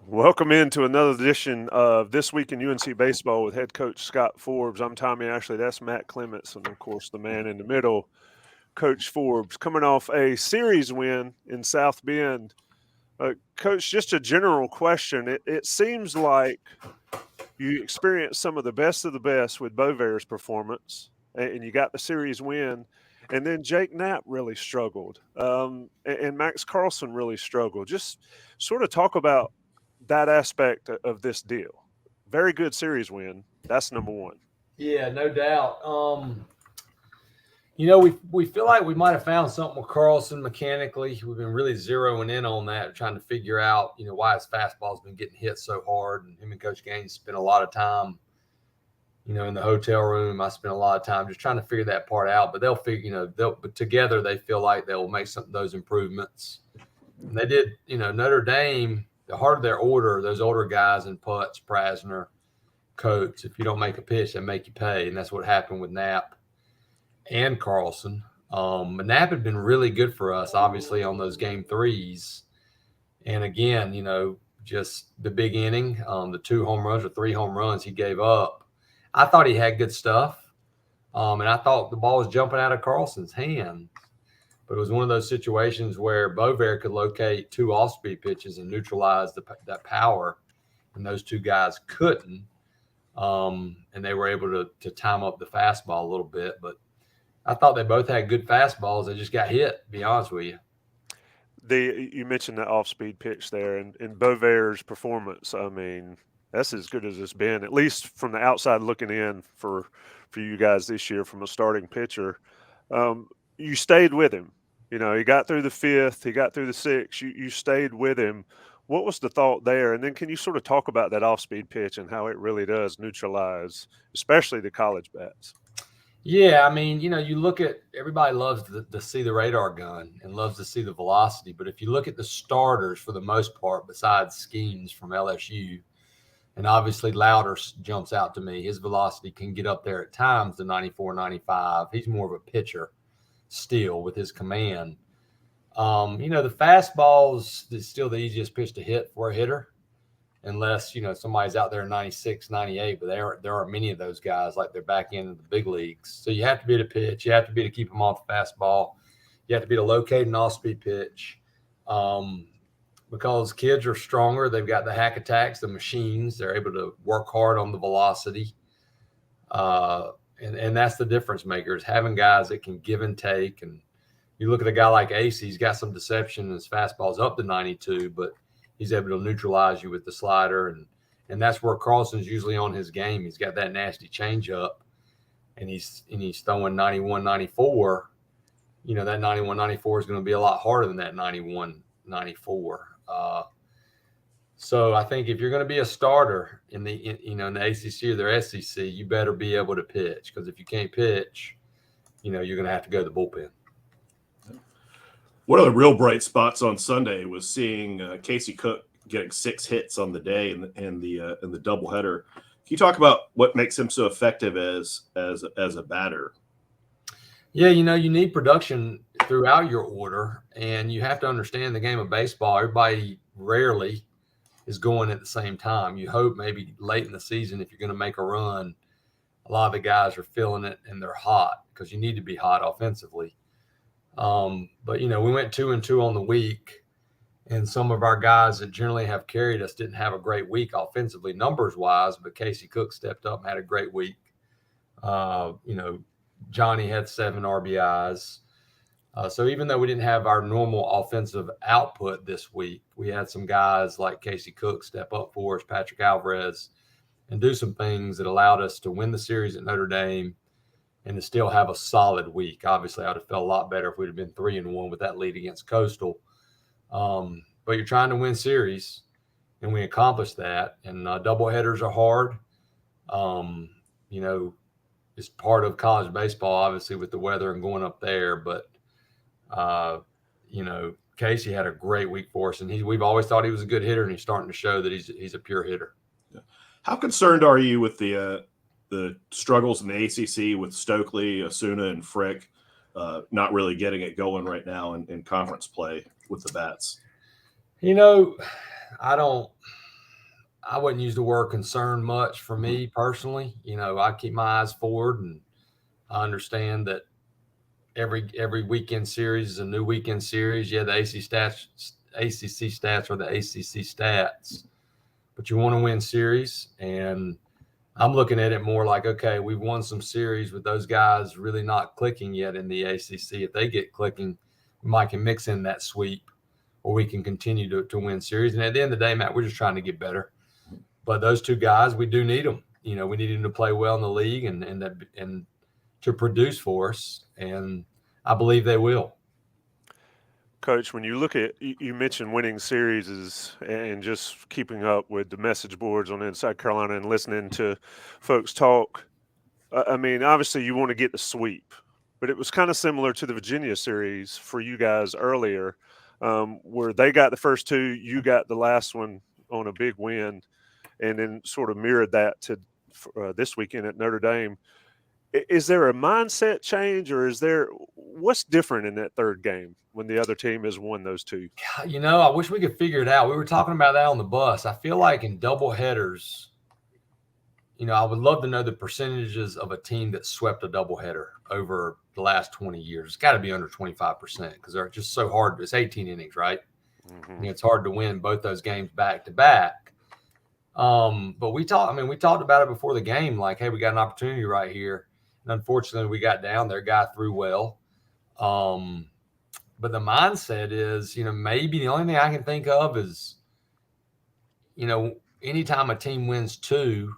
Welcome into another edition of This Week in UNC Baseball with head coach Scott Forbes. I'm Tommy Ashley. That's Matt Clements. And, of course, the man in the middle, Coach Forbes, coming off a series win in South Bend. Coach, just a general question. It seems like you experienced some of the best with Beauvair's performance, and you got the series win. And then Jake Knapp really struggled, and Max Carlson really struggled. Just sort of talk about that aspect of this deal. Very good series win. That's number one. Yeah, no doubt. We feel like we might have found something with Carlson mechanically. We've been really zeroing in on that, trying to figure out, why his fastball's been getting hit so hard. And him and Coach Gaines spent a lot of time, in the hotel room. I spent a lot of time just trying to figure that part out. But they'll figure, but together they feel like they'll make some of those improvements. And they did, Notre Dame, the heart of their order, those older guys in Putz, Prasner, Coates, if you don't make a pitch, they make you pay. And that's what happened with Knapp and Carlson. But Knapp had been really good for us, obviously, on those game threes. And again, just the big inning, the 2 home runs or 3 home runs he gave up. I thought he had good stuff. And I thought the ball was jumping out of Carlson's hand. But it was one of those situations where Beauvair could locate 2 off-speed pitches and neutralize that power, and those 2 guys couldn't. And they were able to time up the fastball a little bit. But I thought they both had good fastballs. They just got hit, to be honest with you. You mentioned the off-speed pitch there, and Beauvair's performance. I mean, that's as good as it's been, at least from the outside looking in for you guys this year from a starting pitcher. You stayed with him. He got through the 5th, he got through the 6th. You stayed with him. What was the thought there? And then can you sort of talk about that off-speed pitch and how it really does neutralize, especially the college bats? Yeah, I mean, you look at everybody loves to see the radar gun and loves to see the velocity. But if you look at the starters for the most part, besides Schemes from LSU, and obviously Louder jumps out to me, his velocity can get up there at times to 94, 95. He's more of a pitcher still with his command. The fastball's is still the easiest pitch to hit for a hitter, unless, somebody's out there 96, 98, but there are many of those guys like they're back into the big leagues. So you have to be to pitch. You have to be to keep them off the fastball. You have to be to locate an off-speed pitch. Because kids are stronger. They've got the hack attacks, the machines. They're able to work hard on the velocity. And that's the difference maker, is having guys that can give and take. And you look at a guy like Ace, he's got some deception. His fastball's up to 92, but he's able to neutralize you with the slider. And that's where Carlson's usually on his game. He's got that nasty changeup, and he's throwing 91, 94. That 91, 94 is going to be a lot harder than that 91, 94. So I think if you're going to be a starter in the ACC or the SEC, you better be able to pitch, because if you can't pitch, you're going to have to go to the bullpen. One of the real bright spots on Sunday was seeing Casey Cook getting 6 hits on the day in the doubleheader. Can you talk about what makes him so effective as a batter? Yeah, you need production throughout your order, and you have to understand the game of baseball. Everybody rarely is going at the same time. You hope maybe late in the season, if you're going to make a run, a lot of the guys are feeling it and they're hot, because you need to be hot offensively. But we went 2-2 on the week, and some of our guys that generally have carried us didn't have a great week offensively, numbers wise, but Casey Cook stepped up and had a great week. Johnny had 7 RBIs. So even though we didn't have our normal offensive output this week, we had some guys like Casey Cook step up for us, Patrick Alvarez, and do some things that allowed us to win the series at Notre Dame and to still have a solid week. Obviously, I'd have felt a lot better if we'd have been 3-1 with that lead against Coastal. But you're trying to win series, and we accomplished that. And doubleheaders are hard. It's part of college baseball, obviously, with the weather and going up there. But, Casey had a great week for us, and we've always thought he was a good hitter, and he's starting to show that he's a pure hitter. Yeah. How concerned are you with the struggles in the ACC with Stokely, Asuna, and Frick not really getting it going right now in conference play with the bats? I don't I wouldn't use the word concern much for me personally. I keep my eyes forward, and I understand that every weekend series is a new weekend series. Yeah, the ACC stats are the ACC stats, but you want to win series. And I'm looking at it more like, okay, we've won some series with those guys really not clicking yet in the ACC. If they get clicking, we might can mix in that sweep, or we can continue to win series. And at the end of the day, Matt, we're just trying to get better. But those two guys, we do need them. We need them to play well in the league and to produce for us. And I believe they will. Coach, when you look at, you mentioned winning series and just keeping up with the message boards on Inside Carolina and listening to folks talk. I mean, obviously you want to get the sweep, but it was kind of similar to the Virginia series for you guys earlier, where they got the first two, you got the last one on a big win, and then sort of mirrored that to this weekend at Notre Dame. Is there a mindset change, or what's different in that third game when the other team has won those two? I wish we could figure it out. We were talking about that on the bus. I feel like in double headers, I would love to know the percentages of a team that swept a doubleheader over the last 20 years. It's got to be under 25% because they're just so hard. It's 18 innings, right? Mm-hmm. It's hard to win both those games back to back. But we talked about it before the game, like, hey, we got an opportunity right here. And unfortunately, we got down there, got through well. But the mindset is, maybe the only thing I can think of is, anytime a team wins two,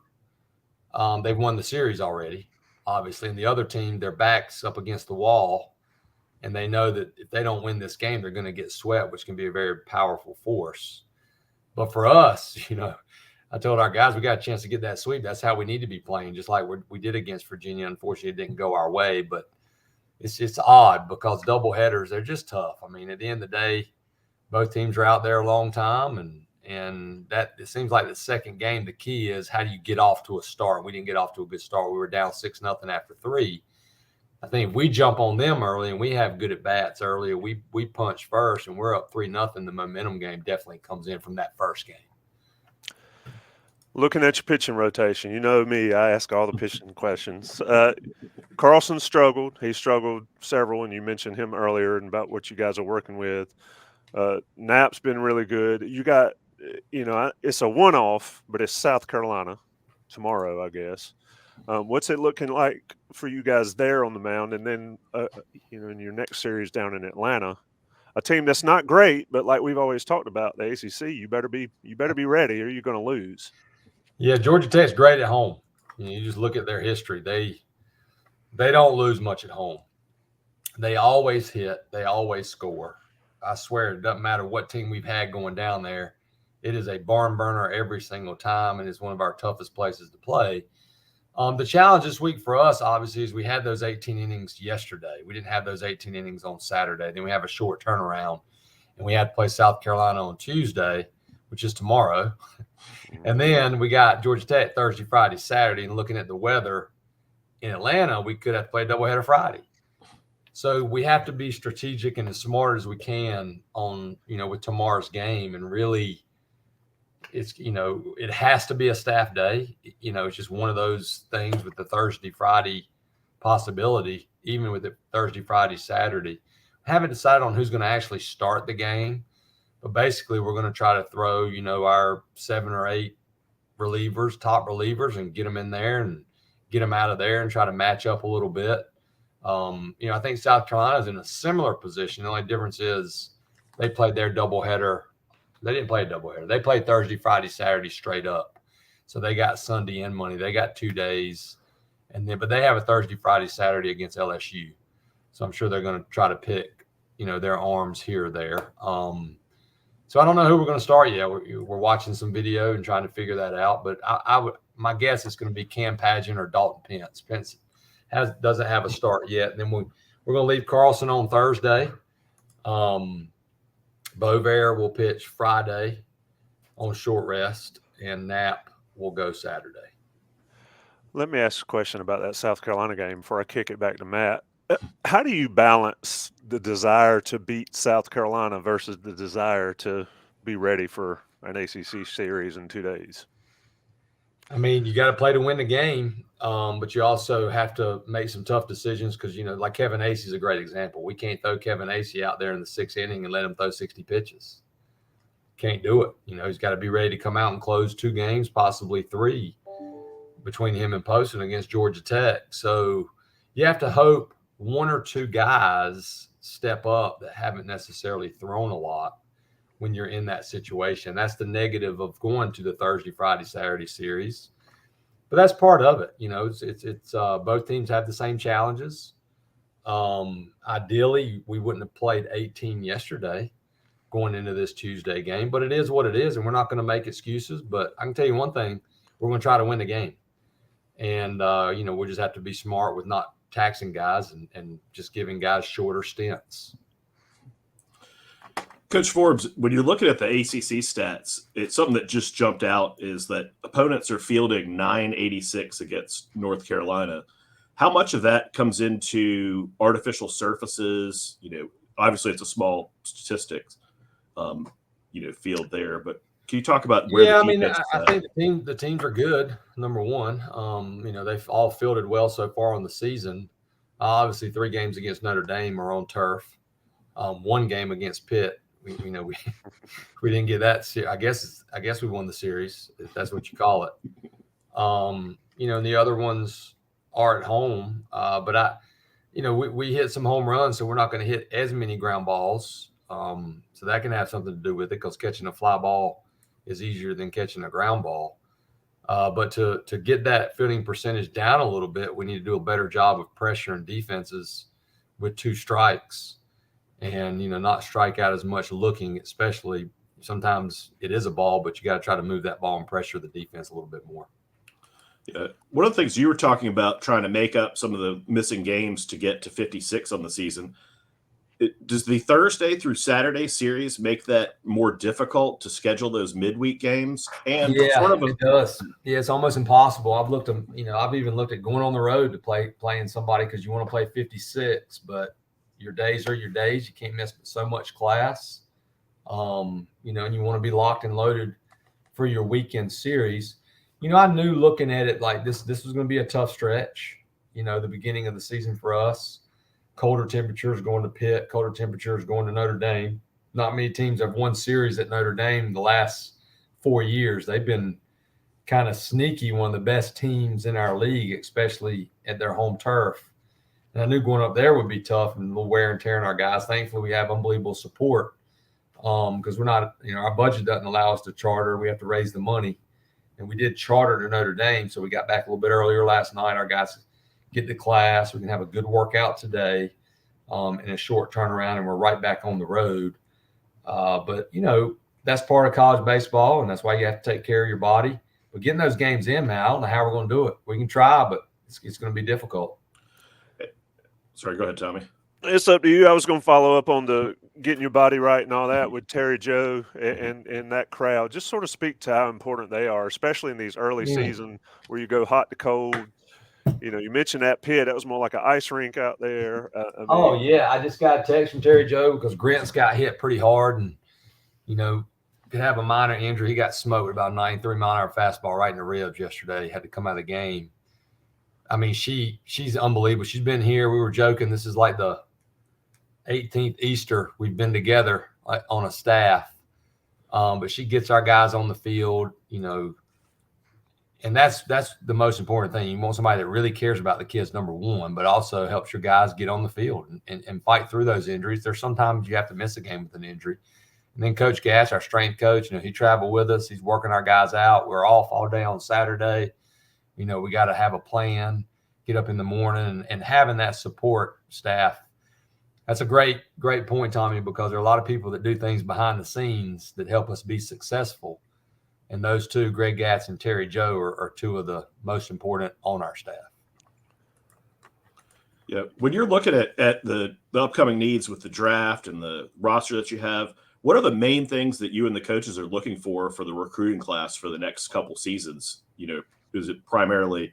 they've won the series already, obviously. And the other team, their back's up against the wall, and they know that if they don't win this game, they're going to get swept, which can be a very powerful force. But for us, I told our guys we got a chance to get that sweep. That's how we need to be playing, just like we did against Virginia. Unfortunately, it didn't go our way, but it's odd because double headers, they're just tough. I mean, at the end of the day, both teams are out there a long time, and that it seems like the second game, the key is how do you get off to a start? We didn't get off to a good start. We were down 6-0 after 3. I think if we jump on them early and we have good at bats early, we punch first and we're up 3-0, the momentum game definitely comes in from that first game. Looking at your pitching rotation, you know me, I ask all the pitching questions. Carlson struggled. He struggled several, and you mentioned him earlier and about what you guys are working with. Knapp's been really good. You got, it's a one-off, but it's South Carolina tomorrow, I guess. What's it looking like for you guys there on the mound? And then, in your next series down in Atlanta, a team that's not great, but like we've always talked about, the ACC, you better be ready or you're going to lose. Yeah, Georgia Tech's great at home. You just look at their history. They don't lose much at home. They always hit. They always score. I swear it doesn't matter what team we've had going down there. It is a barn burner every single time, and it's one of our toughest places to play. The challenge this week for us, obviously, is we had those 18 innings yesterday. We didn't have those 18 innings on Saturday. Then we have a short turnaround, and we had to play South Carolina on Tuesday, which is tomorrow. And then we got Georgia Tech Thursday, Friday, Saturday. And looking at the weather in Atlanta, we could have to play a doubleheader Friday. So we have to be strategic and as smart as we can on, with tomorrow's game. And really, it's, it has to be a staff day. It's just one of those things with the Thursday, Friday possibility, even with the Thursday, Friday, Saturday. I haven't decided on who's going to actually start the game. But basically, we're going to try to throw, our 7 or 8 relievers, top relievers, and get them in there and get them out of there and try to match up a little bit. I think South Carolina is in a similar position. The only difference is they played their doubleheader. They didn't play a doubleheader. They played Thursday, Friday, Saturday straight up. So they got Sunday and Monday. They got 2 days. But they have a Thursday, Friday, Saturday against LSU. So I'm sure they're going to try to pick, their arms here or there. So I don't know who we're going to start yet. We're watching some video and trying to figure that out. But my guess is going to be Cam Pageant or Dalton Pence. Pence doesn't have a start yet. And then we're going to leave Carlson on Thursday. Bovair will pitch Friday on short rest, and Knapp will go Saturday. Let me ask a question about that South Carolina game before I kick it back to Matt. How do you balance the desire to beat South Carolina versus the desire to be ready for an ACC series in 2 days? I mean, you got to play to win the game, but you also have to make some tough decisions because, like Kevin Acey is a great example. We can't throw Kevin Acey out there in the 6th inning and let him throw 60 pitches. Can't do it. He's got to be ready to come out and close 2 games, possibly 3, between him and Poston against Georgia Tech. So you have to hope 1 or 2 guys step up that haven't necessarily thrown a lot when you're in that situation. That's the negative of going to the Thursday, Friday, Saturday series. But that's part of it. It's both teams have the same challenges. Ideally, we wouldn't have played 18 yesterday going into this Tuesday game, but it is what it is, and we're not going to make excuses. But I can tell you one thing, we're going to try to win the game. And, we just have to be smart with not taxing guys and just giving guys shorter stints. Coach Forbes, when you're looking at the ACC stats, it's something that just jumped out is that opponents are fielding 986 against North Carolina. How much of that comes into artificial surfaces? Obviously it's a small statistics, field there, but can you talk about where the defense is I think the teams are good, number one. They've all fielded well so far on the season. Obviously 3 games against Notre Dame are on turf. 1 game against Pitt. We didn't get that. I guess we won the series, if that's what you call it. And the other ones are at home. But we hit some home runs, so we're not going to hit as many ground balls. So that can have something to do with it because catching a fly ball is easier than catching a ground ball. But to get that fielding percentage down a little bit, we need to do a better job of pressure and defenses with 2 strikes. And, not strike out as much looking, especially sometimes it is a ball, but you got to try to move that ball and pressure the defense a little bit more. Yeah. One of the things you were talking about trying to make up some of the missing games to get to 56 on the season. Does the Thursday through Saturday series make that more difficult to schedule those midweek games? And it does. Yeah, it's almost impossible. I've even looked at going on the road to playing somebody because you want to play 56, but your days are your days. You can't miss so much class, and you want to be locked and loaded for your weekend series. I knew looking at it like this was going to be a tough stretch, the beginning of the season for us. Colder temperatures going to Pitt, colder temperatures going to Notre Dame. Not many teams have won series at Notre Dame the last 4 years. They've been kind of sneaky, one of the best teams in our league, especially at their home turf. And I knew going up there would be tough and a little wear and tear on our guys. Thankfully, we have unbelievable support because we're not, our budget doesn't allow us to charter. We have to raise the money. And we did charter to Notre Dame, so we got back a little bit earlier last night. Our guys get to class. We can have a good workout today in a short turnaround, and we're right back on the road. But, that's part of college baseball, and that's why you have to take care of your body. But getting those games in, man, I don't know how we're going to do it. We can try, but it's going to be difficult. Sorry, go ahead, Tommy. It's up to you. I was going to follow up on the getting your body right and all that with Terry Joe and that crowd. Just sort of speak to how important they are, especially in these early season where you go hot to cold. You mentioned that pit. That was more like an ice rink out there. I just got a text from Terry Joe because Grant's got hit pretty hard and, could have a minor injury. He got smoked with about 93-mile-an-hour fastball right in the ribs yesterday. Had to come out of the game. I mean, she's unbelievable. She's been here. We were joking. This is like the 18th Easter we've been together on a staff. But she gets our guys on the field, and that's the most important thing. You want somebody that really cares about the kids, number one, but also helps your guys get on the field and fight through those injuries. There's sometimes you have to miss a game with an injury. And then Coach Gash, our strength coach, he traveled with us. He's working our guys out. We're off all day on Saturday. We got to have a plan, get up in the morning, and having that support staff. That's a great point, Tommy, because there are a lot of people that do things behind the scenes that help us be successful. And those two, Greg Gatz and Terry Joe, are 2 of the most important on our staff. Yeah. When you're looking at the upcoming needs with the draft and the roster that you have, what are the main things that you and the coaches are looking for the recruiting class for the next couple seasons? Is it primarily,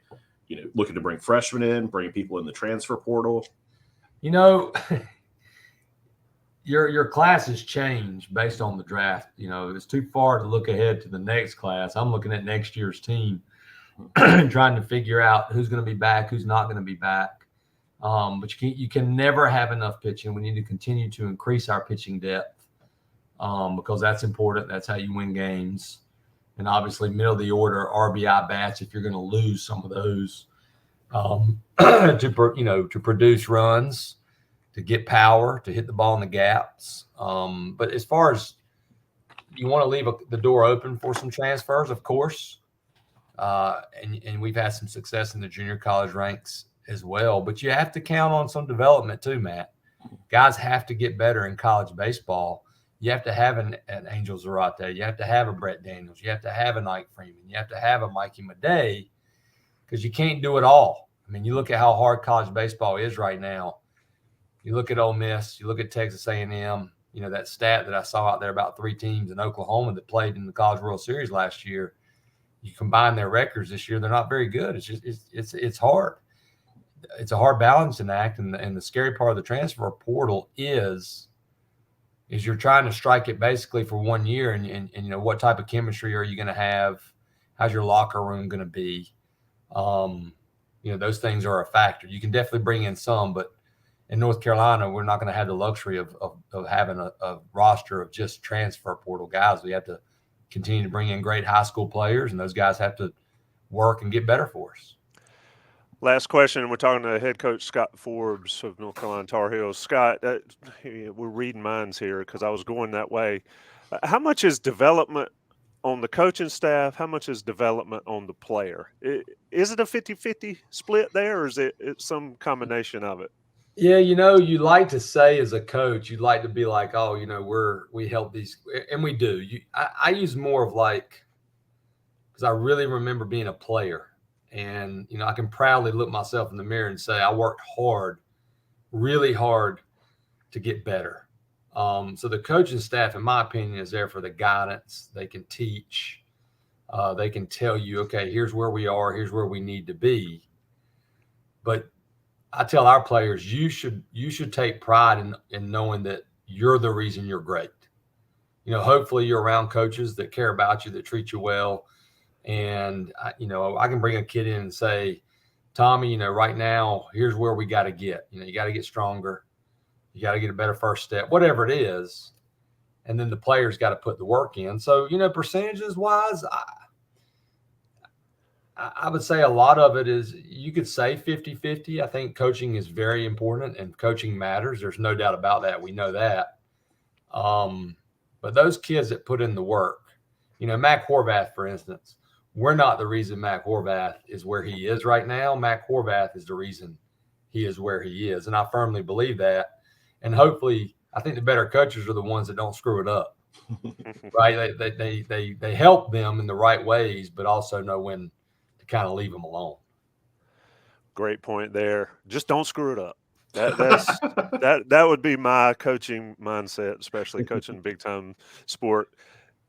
looking to bring freshmen in, bring people in the transfer portal? Your classes change based on the draft. It's too far to look ahead to the next class. I'm looking at next year's team. trying to figure out who's going to be back, who's not going to be back. But you can never have enough pitching. We need to continue to increase our pitching depth because that's important. That's how you win games. And obviously, middle of the order RBI bats if you're going to lose some of those to produce runs, to get power, to hit the ball in the gaps. But as far as you want to leave the door open for some transfers, of course. And we've had some success in the junior college ranks as well. But you have to count on some development too, Matt. Guys have to get better in college baseball. You have to have an Angel Zarate. You have to have a Brett Daniels. You have to have a Ike Freeman. You have to have a Mikey Madej because you can't do it all. I mean, you look at how hard college baseball is right now. You look at Ole Miss. You look at Texas A&M. You know, that stat that I saw out there about 3 teams in Oklahoma that played in the College World Series last year. You combine their records this year, they're not very good. It's just it's hard. It's a hard balancing act, and the scary part of the transfer portal is you're trying to strike it basically for 1 year, and you know, what type of chemistry are you going to have? How's your locker room going to be? You know, those things are a factor. You can definitely bring in some, but in North Carolina, we're not going to have the luxury of having a roster of just transfer portal guys. We have to continue to bring in great high school players, and those guys have to work and get better for us. Last question. We're talking to head coach Scott Forbes of North Carolina Tar Heels. Scott, we're reading minds here because I was going that way. How much is development on the coaching staff? How much is development on the player? Is it a 50-50 split there, or is it some combination of it? Yeah, you know, you like to say as a coach, you'd like to be like, oh, you know, we help these, and we do. I use more of like, because I really remember being a player, and you know, I can proudly look myself in the mirror and say I worked hard, really hard, to get better. So the coaching staff, in my opinion, is there for the guidance. They can teach. They can tell you, okay, here's where we are, here's where we need to be. But I tell our players, you should take pride in knowing that you're the reason you're great. You know, hopefully you're around coaches that care about you, that treat you well. And, you know, I can bring a kid in and say, Tommy, you know, right now, here's where we got to get. You know, you got to get stronger. You got to get a better first step, whatever it is. And then the players got to put the work in. So, you know, percentages wise, I would say a lot of it is, you could say 50-50. I think coaching is very important and coaching matters. There's no doubt about that. We know that. But those kids that put in the work, you know, Mac Horvath, for instance, we're not the reason Mac Horvath is where he is right now. Mac Horvath is the reason he is where he is. And I firmly believe that. And hopefully, I think the better coaches are the ones that don't screw it up, right? They help them in the right ways, but also know when to kind of leave them alone. Great point there. Just don't screw it up. That would be my coaching mindset, especially coaching big time sport.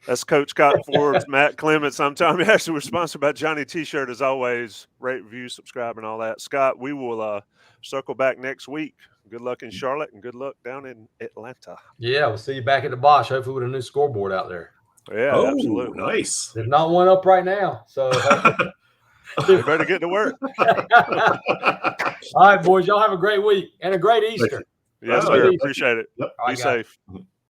That's Coach Scott Forbes, Matt Clements. I'm Tommy Ashley. We're sponsored by Johnny T-Shirt as always. Rate, review, subscribe, and all that. Scott, we will circle back next week. Good luck in Charlotte and good luck down in Atlanta. Yeah, we'll see you back at the Bosch, hopefully with a new scoreboard out there. Yeah, absolutely. Nice. There's not one up right now, so you better get to work. All right, boys, y'all have a great week and a great Easter. Yes, sir. Appreciate it. Yep. Be safe.